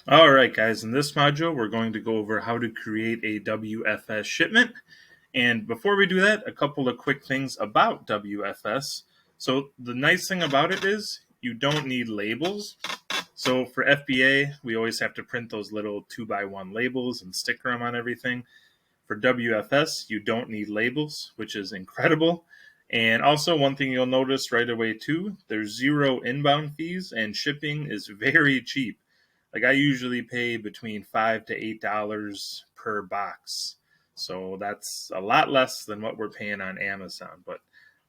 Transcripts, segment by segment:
All right, guys, in this module, we're going to go over how to create a WFS shipment. And before we do that, a couple of quick things about WFS. So the nice thing about it is you don't need labels. So for FBA, we always have to print those little 2x1 labels and sticker them on everything. For WFS, you don't need labels, which is incredible. And also, one thing you'll notice right away too, there's zero inbound fees and shipping is very cheap. Like I usually pay between $5 to $8 per box. So that's a lot less than what we're paying on Amazon. But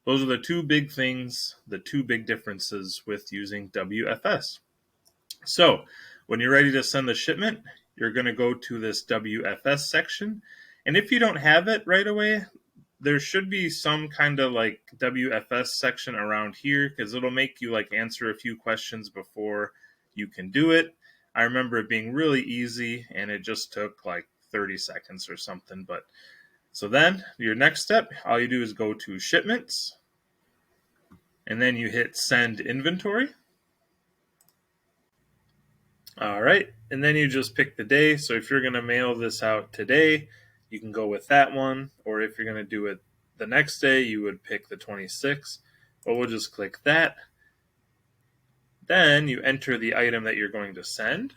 those are the two big things, the two big differences with using WFS. So when you're ready to send the shipment, you're going to go to this WFS section. And if you don't have it right away, there should be some kind of like WFS section around here because it'll make you like answer a few questions before you can do it. I remember it being really easy and it just took like 30 seconds or something. But so then your next step, all you do is go to shipments and then you hit send inventory. All right. And then you just pick the day. So if you're going to mail this out today, you can go with that one. Or if you're going to do it the next day, you would pick the 26th. But we'll just click that. Then you enter the item that you're going to send.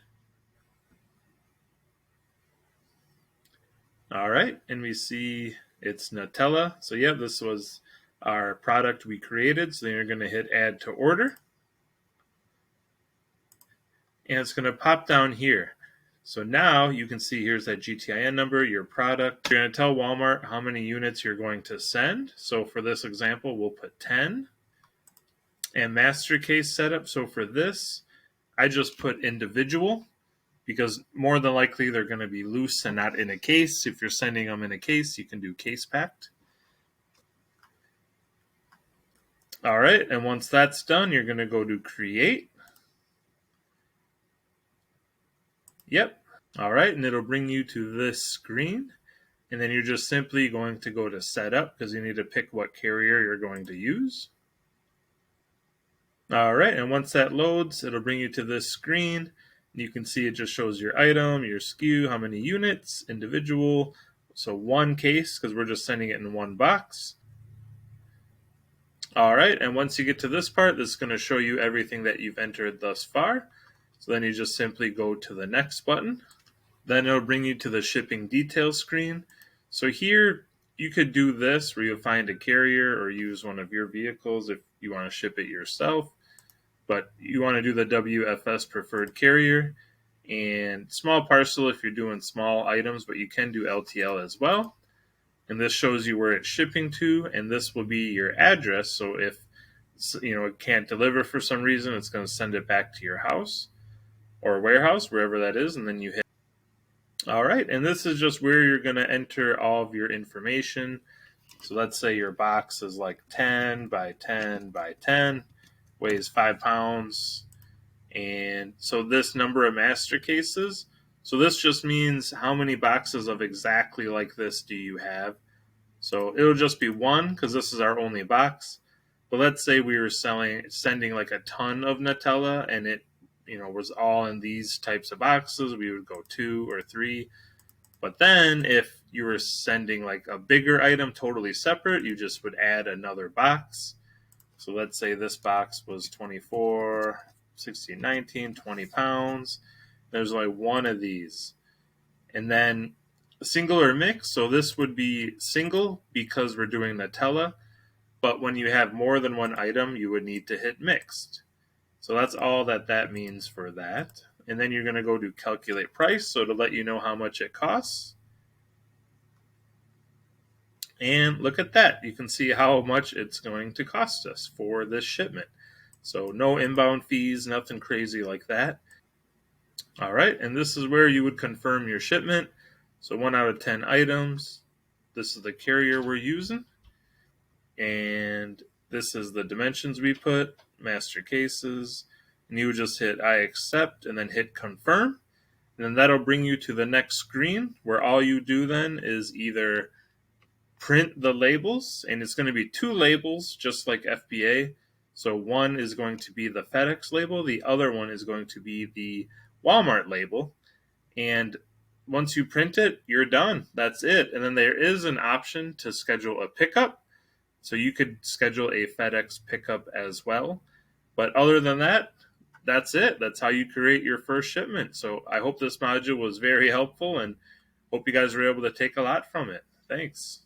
All right. And we see it's Nutella. So yeah, this was our product we created. So then you're going to hit add to order. And it's going to pop down here. So now you can see here's that GTIN number, your product. You're going to tell Walmart how many units you're going to send. So for this example, we'll put 10. And master case setup. So for this, I just put individual because more than likely they're going to be loose and not in a case. If you're sending them in a case, you can do case packed. All right. And once that's done, you're going to go to create. Yep. All right. And it'll bring you to this screen. And then you're just simply going to go to setup because you need to pick what carrier you're going to use. All right. And once that loads, it'll bring you to this screen. You can see it just shows your item, your SKU, how many units, individual. So one case because we're just sending it in one box. All right. And once you get to this part, this is going to show you everything that you've entered thus far. So then you just simply go to the next button. Then it'll bring you to the shipping details screen. So here you could do this where you'll find a carrier or use one of your vehicles if you want to ship it yourself. But you want to do the WFS preferred carrier and small parcel if you're doing small items, but you can do LTL as well. And this shows you where it's shipping to, and this will be your address. So if it can't deliver for some reason, it's going to send it back to your house or warehouse, wherever that is, and then you hit. All right, and this is just where you're going to enter all of your information. So let's say your box is like 10 by 10 by 10, weighs 5 pounds. And so this number of master cases, so this just means how many boxes of exactly like this do you have. So it'll just be one because this is our only box. But let's say we were sending like a ton of Nutella and it was all in these types of boxes, we would go 2 or 3. But then if you were sending like a bigger item totally separate, you just would add another box. So let's say this box was 24, 16, 19, 20 pounds. There's only one of these. And then single or mixed, so this would be single because we're doing Nutella. But when you have more than one item, you would need to hit mixed. So that's all that means for that. And then you're going to go to calculate price, so to let you know how much it costs. And look at that. You can see how much it's going to cost us for this shipment. So no inbound fees, nothing crazy like that. All right, and this is where you would confirm your shipment. So 1 out of 10 items. This is the carrier we're using. And this is the dimensions we put, master cases, and you would just hit I accept and then hit confirm. And then that'll bring you to the next screen where all you do then is either print the labels, and it's going to be 2 labels just like FBA. So one is going to be the FedEx label, the other one is going to be the Walmart label. And once you print it, you're done. That's it. And then there is an option to schedule a pickup. So you could schedule a FedEx pickup as well. But other than that, that's it. That's how you create your first shipment. So I hope this module was very helpful and hope you guys were able to take a lot from it. Thanks.